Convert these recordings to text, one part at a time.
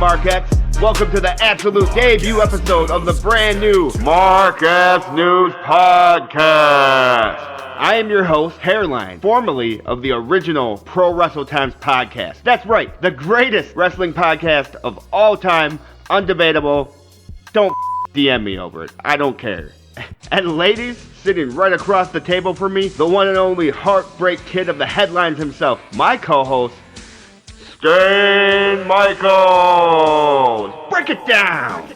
Marquettes. Welcome to the absolute debut episode of the brand new Marquettes News Podcast. I am your host, Hairline, formerly of the original Pro Wrestle Times podcast. That's right, the greatest wrestling podcast of all time, undebatable. Don't DM me over it. I don't care. And ladies, sitting right across the table from me, the one and only heartbreak kid of the headlines himself, my co-host, Tain Michaels. Break it down.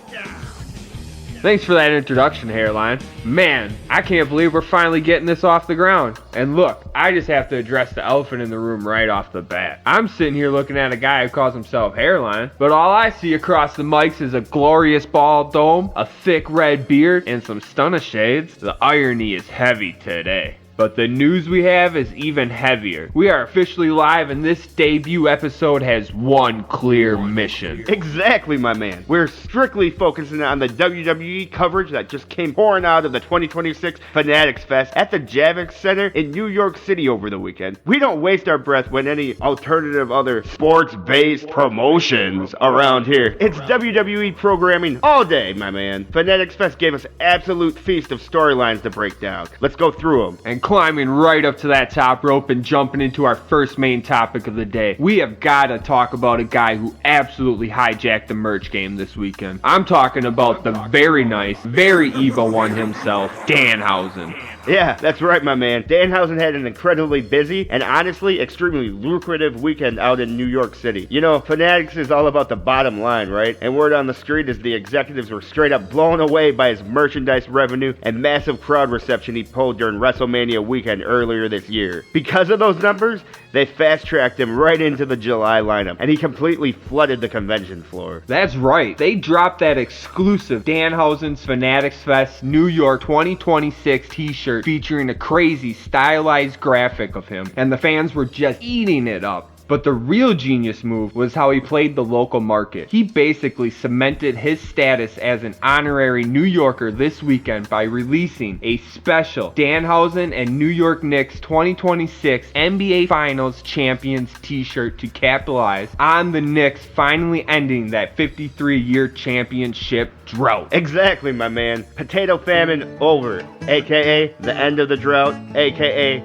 Thanks for that introduction, Hairline. Man, I can't believe we're finally getting this off the ground. And look, I just have to address the elephant in the room right off the bat. I'm sitting here looking at a guy who calls himself Hairline, but all I see across the mics is a glorious bald dome, a thick red beard, and some stunner shades. The irony is heavy today. But the news we have is even heavier. We are officially live and this debut episode has one clear mission. Exactly, my man. We're strictly focusing on the WWE coverage that just came pouring out of the 2026 Fanatic Fest at the Javits Center in New York City over the weekend. We don't waste our breath with any alternative other sports-based promotions around here. It's WWE programming all day, my man. Fanatic Fest gave us absolute feast of storylines to break down. Let's go through them. And climbing right up to that top rope and jumping into our first main topic of the day, we have got to talk about a guy who absolutely hijacked the merch game this weekend. I'm talking about the very nice, very evil one himself, Danhausen. Yeah, that's right, my man. Danhausen had an incredibly busy and honestly extremely lucrative weekend out in New York City. You know, Fanatics is all about the bottom line, right? And word on the street is the executives were straight up blown away by his merchandise revenue and massive crowd reception he pulled during WrestleMania weekend earlier this year. Because of those numbers, they fast-tracked him right into the July lineup, and he completely flooded the convention floor. That's right. They dropped that exclusive Danhausen's Fanatics Fest New York 2026 t-shirt featuring a crazy stylized graphic of him, and the fans were just eating it up. But the real genius move was how he played the local market. He basically cemented his status as an honorary New Yorker this weekend by releasing a special Danhausen and New York Knicks 2026 NBA Finals Champions t-shirt to capitalize on the Knicks finally ending that 53-year championship drought. Exactly, my man. Potato famine over, aka the end of the drought, aka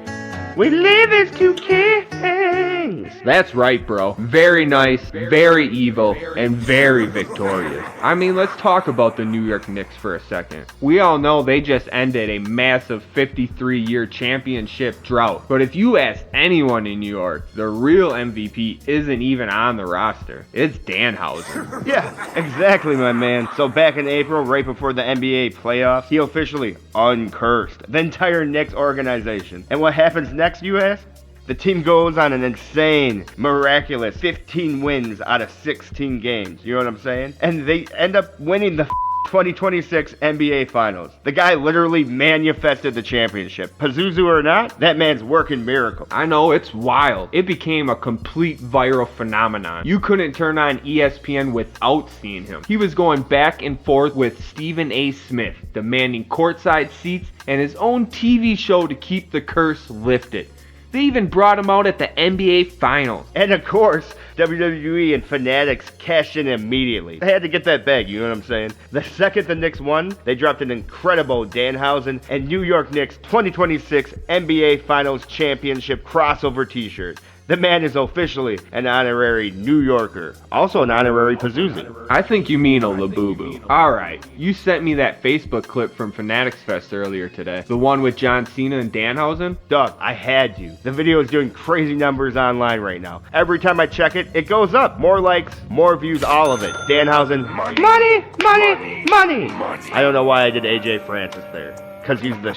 we live as two kings. That's right, bro. Very nice, very evil, and very victorious. I mean, let's talk about the New York Knicks for a second. We all know they just ended a massive 53-year championship drought. But if you ask anyone in New York, the real MVP isn't even on the roster. It's Danhausen. Yeah, exactly, my man. So back in April, right before the NBA playoffs, he officially uncursed the entire Knicks organization. And what happens next, you ask? The team goes on an insane, miraculous 15 wins out of 16 games. You know what I'm saying? And they end up winning the 2026 NBA Finals. The guy literally manifested the championship. Pazuzu or not, that man's working miracles. I know, it's wild. It became a complete viral phenomenon. You couldn't turn on ESPN without seeing him. He was going back and forth with Stephen A. Smith, demanding courtside seats and his own TV show to keep the curse lifted. They even brought him out at the NBA Finals. And of course, WWE and Fanatics cashed in immediately. They had to get that bag, you know what I'm saying? The second the Knicks won, they dropped an incredible Danhausen and New York Knicks 2026 NBA Finals Championship crossover t-shirt. The man is officially an honorary New Yorker, also an honorary Pazuzu. I think you mean a Labubu. Alright, you sent me that Facebook clip from Fanatics Fest earlier today. The one with John Cena and Danhausen? Doug, I had to. The video is doing crazy numbers online right now. Every time I check it, it goes up. More likes, more views, all of it. Danhausen, money. I don't know why I did AJ Francis there, because he's the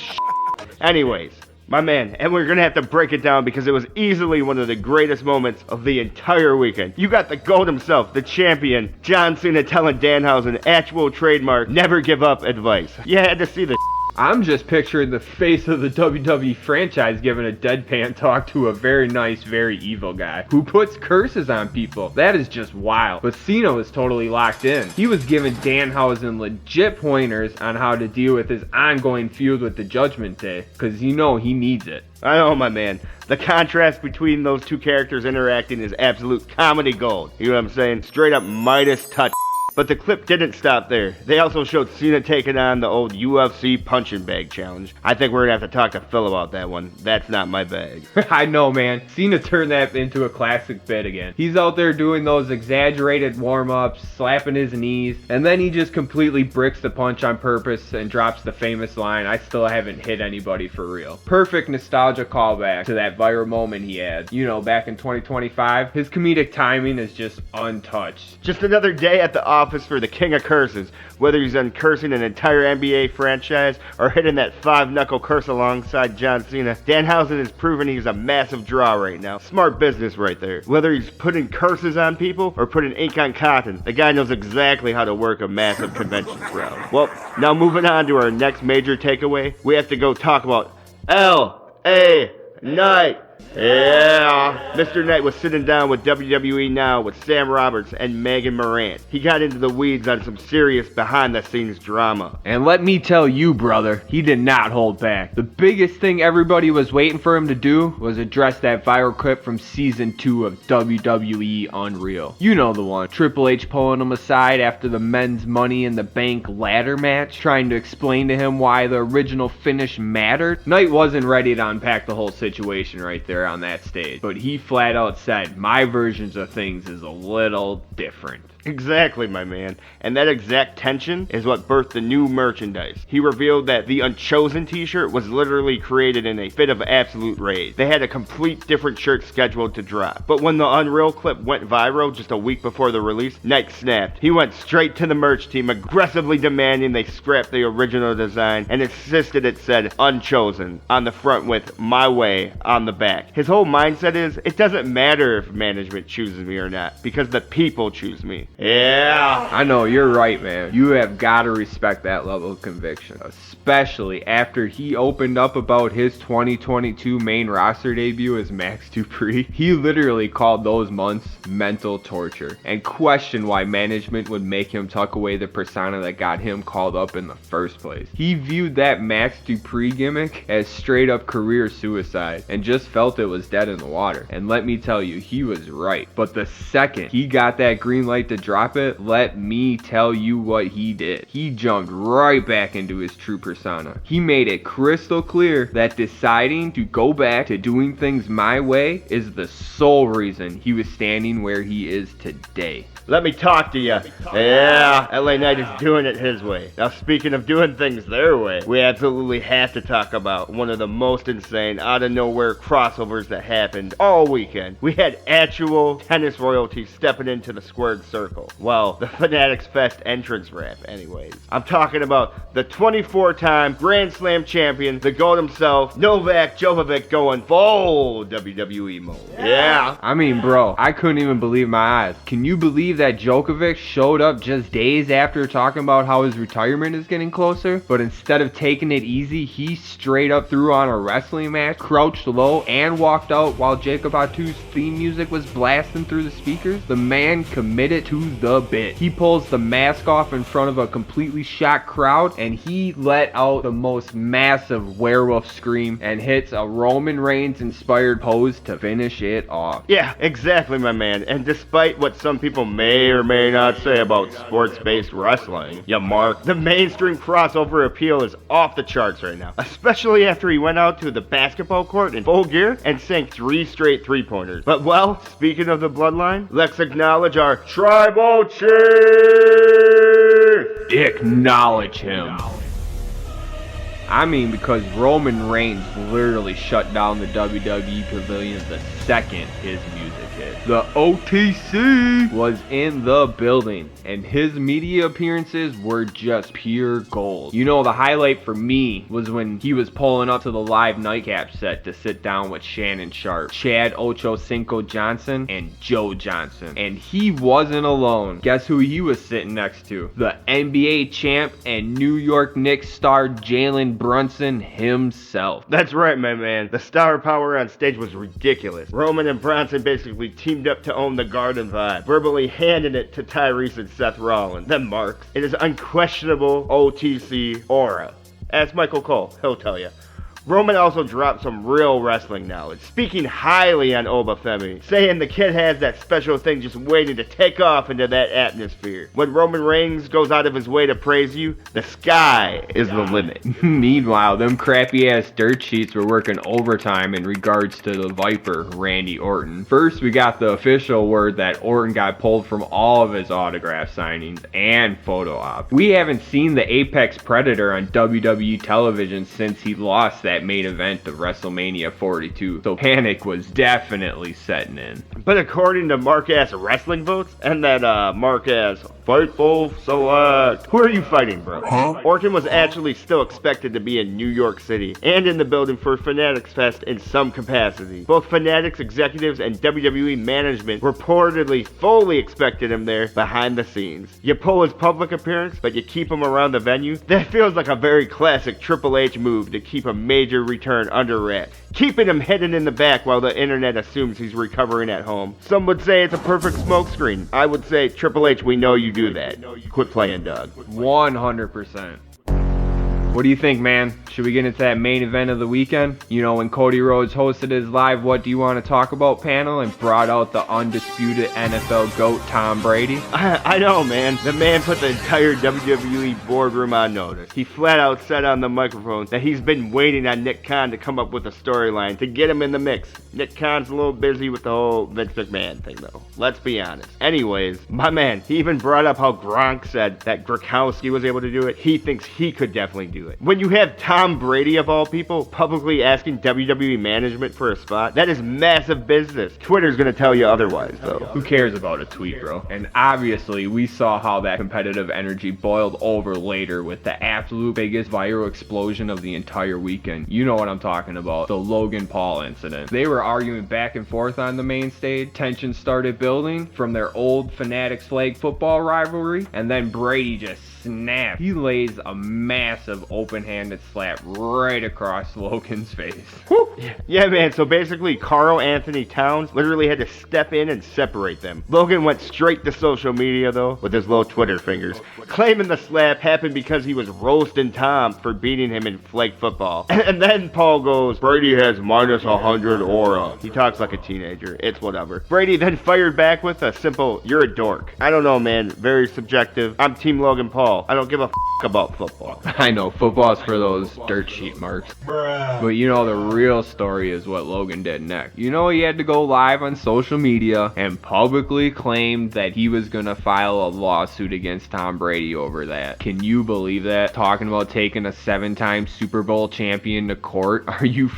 Anyways. My man, and we're gonna have to break it down because it was easily one of the greatest moments of the entire weekend. You got the GOAT himself, the champion, John Cena telling Danhausen actual trademark, never give up advice. You had to see the I'm just picturing the face of the WWE franchise giving a deadpan talk to a very nice, very evil guy who puts curses on people. That is just wild. But Cena was totally locked in. He was giving Danhausen legit pointers on how to deal with his ongoing feud with the Judgment Day, because you know he needs it. I know, my man. The contrast between those two characters interacting is absolute comedy gold. You know what I'm saying? Straight up Midas touch. But the clip didn't stop there. They also showed Cena taking on the old UFC punching bag challenge. I think we're gonna have to talk to Phil about that one. That's not my bag. I know, man. Cena turned that into a classic bit again. He's out there doing those exaggerated warm-ups, slapping his knees, and then he just completely bricks the punch on purpose and drops the famous line, "I still haven't hit anybody for real." Perfect nostalgia callback to that viral moment he had. You know, back in 2025. His comedic timing is just untouched. Just another day at the office for the king of curses, whether he's uncursing an entire NBA franchise or hitting that 5-knuckle curse alongside John Cena. Danhausen has proven he's a massive draw right now. Smart business right there. Whether he's putting curses on people or putting ink on cotton, the guy knows exactly how to work a massive convention crowd. Well, now moving on to our next major takeaway, we have to go talk about L.A. Knight. Yeah, Mr. Knight was sitting down with WWE Now with Sam Roberts and Megan Morant. He got into the weeds on some serious behind-the-scenes drama. And let me tell you, brother, he did not hold back. The biggest thing everybody was waiting for him to do was address that viral clip from Season 2 of WWE Unreal. You know the one. Triple H pulling him aside after the men's Money in the Bank ladder match, trying to explain to him why the original finish mattered. Knight wasn't ready to unpack the whole situation right there on that stage, but he flat out said, "My versions of things is a little different." Exactly, my man. And that exact tension is what birthed the new merchandise. He revealed that the Unchosen t-shirt was literally created in a fit of absolute rage. They had a complete different shirt scheduled to drop. But when the Unreal clip went viral just a week before the release, Knight snapped. He went straight to the merch team, aggressively demanding they scrap the original design and insisted it said Unchosen on the front with My Way on the back. His whole mindset is, it doesn't matter if management chooses me or not, because the people choose me. Yeah. I know, you're right, man. You have got to respect that level of conviction, especially after he opened up about his 2022 main roster debut as Max Dupree. He literally called those months mental torture and questioned why management would make him tuck away the persona that got him called up in the first place. He viewed that Max Dupree gimmick as straight up career suicide and just felt it was dead in the water. And let me tell you, he was right. But the second he got that green light to drop it, let me tell you what he did. He jumped right back into his true persona. He made it crystal clear that deciding to go back to doing things my way is the sole reason he was standing where he is today. Let me talk to you. Yeah, LA Knight is doing it his way. Now, speaking of doing things their way, we absolutely have to talk about one of the most insane, out-of-nowhere crossovers that happened all weekend. We had actual tennis royalty stepping into the squared circle. Well, the Fanatic Fest entrance ramp, anyways. I'm talking about the 24-time Grand Slam champion, the GOAT himself, Novak Djokovic, going full WWE mode. Yeah. I mean, bro, I couldn't even believe my eyes. Can you believe that Djokovic showed up just days after talking about how his retirement is getting closer? But instead of taking it easy, he straight up threw on a wrestling match, crouched low, and walked out while Jacob Atu's theme music was blasting through the speakers. The man committed to the bit. He pulls the mask off in front of a completely shocked crowd, and he let out the most massive werewolf scream and hits a Roman Reigns inspired pose to finish it off. Yeah, exactly, my man. And despite what some people may or may not say about sports-based wrestling, ya mark, the mainstream crossover appeal is off the charts right now, especially after he went out to the basketball court in full gear and sank 3 straight three-pointers. But well, speaking of the bloodline, let's acknowledge our tribal chief! Acknowledge him. I mean, because Roman Reigns literally shut down the WWE Pavilion the second his music hit. The OTC was in the building, and his media appearances were just pure gold. You know, the highlight for me was when he was pulling up to the live nightcap set to sit down with Shannon Sharp, Chad Ochocinco Johnson, and Joe Johnson. And he wasn't alone. Guess who he was sitting next to? The NBA champ and New York Knicks star Jalen Brunson himself. That's right, my man. The star power on stage was ridiculous. Roman and Bronson basically teamed up to own the Garden vibe, verbally handing it to Tyrese and Seth Rollins. Then Marks, in his unquestionable OTC aura. Ask Michael Cole, he'll tell you. Roman also dropped some real wrestling knowledge, speaking highly on Obafemi, saying the kid has that special thing just waiting to take off into that atmosphere. When Roman Reigns goes out of his way to praise you, the sky is the limit. Meanwhile, them crappy-ass dirt sheets were working overtime in regards to the Viper, Randy Orton. First, we got the official word that Orton got pulled from all of his autograph signings and photo ops. We haven't seen the Apex Predator on WWE television since he lost that main event of WrestleMania 42, so panic was definitely setting in. But according to Mark-ass wrestling votes, and that Mark-ass Fightful Select, who are you fighting, bro? Huh? Orton was actually still expected to be in New York City and in the building for Fanatics Fest in some capacity. Both Fanatics executives and WWE management reportedly fully expected him there behind the scenes. You pull his public appearance, but you keep him around the venue? That feels like a very classic Triple H move to keep a major return under wraps, keeping him hidden in the back while the internet assumes he's recovering at home. Some would say it's a perfect smokescreen. I would say, Triple H, we know you do that. Quit playing Doug. 100%. What do you think, man? Should we get into that main event of the weekend? You know, when Cody Rhodes hosted his live What Do You Want to Talk About panel and brought out the undisputed NFL GOAT Tom Brady? I know, man. The man put the entire WWE boardroom on notice. He flat out said on the microphone that he's been waiting on Nick Khan to come up with a storyline to get him in the mix. Nick Khan's a little busy with the whole Vince McMahon thing, though. Let's be honest. Anyways, my man, he even brought up how Gronk said that Gronkowski was able to do it. He thinks he could definitely do it. When you have Tom Brady, of all people, publicly asking WWE management for a spot, that is massive business. Twitter's gonna tell you otherwise, though. Who cares about a tweet, bro? And obviously, we saw how that competitive energy boiled over later with the absolute biggest viral explosion of the entire weekend. You know what I'm talking about, the Logan Paul incident. They were arguing back and forth on the main stage. Tension started building from their old Fanatics flag football rivalry, and then Brady just snapped. He lays a massive open-handed slap right across Logan's face. Woo. Yeah, man, so basically Karl Anthony Towns literally had to step in and separate them. Logan went straight to social media, though, with his little Twitter fingers, claiming the slap happened because he was roasting Tom for beating him in flag football. And then Paul goes, Brady has minus 100 aura. He talks like a teenager. It's whatever. Brady then fired back with a simple, you're a dork. I don't know, man. Very subjective. I'm Team Logan Paul. I don't give a about football. I know, football's for those dirt sheet marks. Bruh. But you know, the real story is what Logan did next. You know, he had to go live on social media and publicly claimed that he was gonna file a lawsuit against Tom Brady over that. Can you believe that? Talking about taking a 7-time Super Bowl champion to court? Are you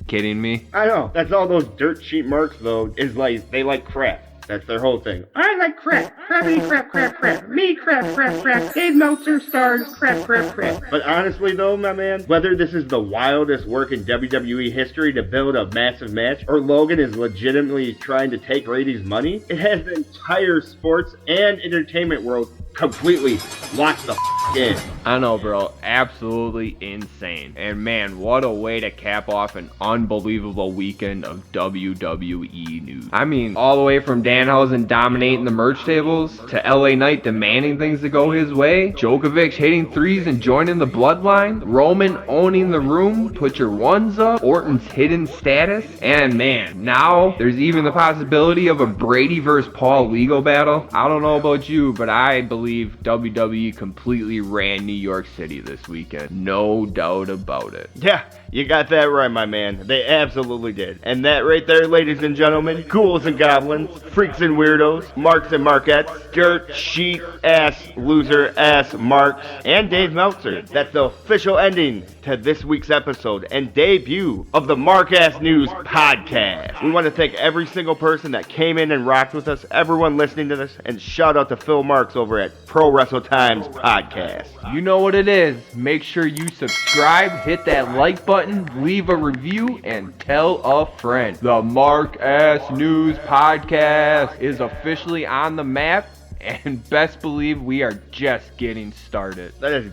kidding me? I know. That's all those dirt sheet marks, though, is like, they like crap. That's their whole thing. I like crap. Crappity crap, crap, crap. Me crap, crap, crap. Dave Meltzer stars crap, crap, crap. But honestly, though, my man, whether this is the wildest work in WWE history to build a massive match, or Logan is legitimately trying to take Brady's money, it has the entire sports and entertainment world completely locked the in. I know, bro. Absolutely insane. And man, what a way to cap off an unbelievable weekend of WWE news. I mean, all the way from Danhausen dominating the merch tables, to LA Knight demanding things to go his way, Djokovic hitting threes and joining the bloodline, Roman owning the room, put your ones up, Orton's hidden status, and man, now there's even the possibility of a Brady versus Paul legal battle. I don't know about you, but I believe WWE completely ran New York City this weekend. No doubt about it. Yeah, you got that right, my man. They absolutely did. And that right there, ladies and gentlemen, ghouls and goblins, freaks and weirdos, marks and markettes, dirt, sheet, ass, loser, ass, marks, and Dave Meltzer. That's the official ending to this week's episode and debut of the Mark-Ass News podcast. We want to thank every single person that came in and rocked with us, everyone listening to this, and shout out to Phil Marks over at Pro Wrestle Times Podcast. You know what it is. Make sure you subscribe, hit that like button, leave a review, and tell a friend. The Mark-Ass News podcast is officially on the map, and best believe we are just getting started. That is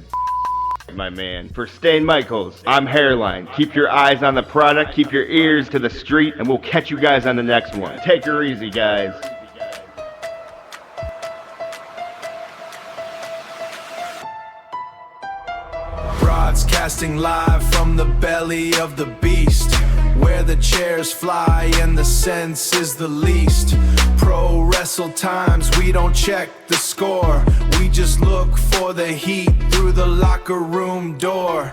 My man. For Stain Michaels, I'm Hairline. Keep your eyes on the product, keep your ears to the street, and we'll catch you guys on the next one. Take her easy, guys. Broadcasting live from the belly of the beast, where the chairs fly and the sense is the least. Pro wrestle times, we don't check the score, we just look for the heat through the locker room door.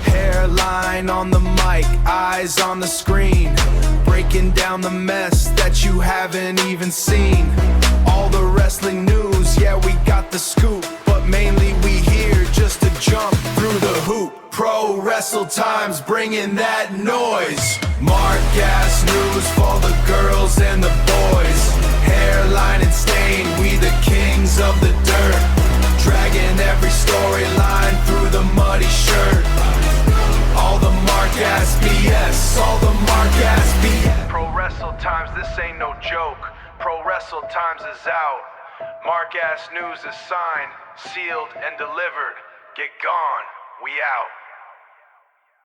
Hairline on the mic, eyes on the screen, breaking down the mess that you haven't even seen. All the wrestling news, yeah, we got the scoop, but mainly we here just to jump through the hoop. Pro wrestle times, bringing that noise. Mark-ass news for the girls and the boys. Hairline and Stain, we the kings of the dirt, dragging every storyline through the muddy shirt. All the mark-ass BS, all the mark-ass BS. Pro wrestle times, this ain't no joke. Pro wrestle times is out. Mark-ass news is signed, sealed, and delivered. Get gone, we out.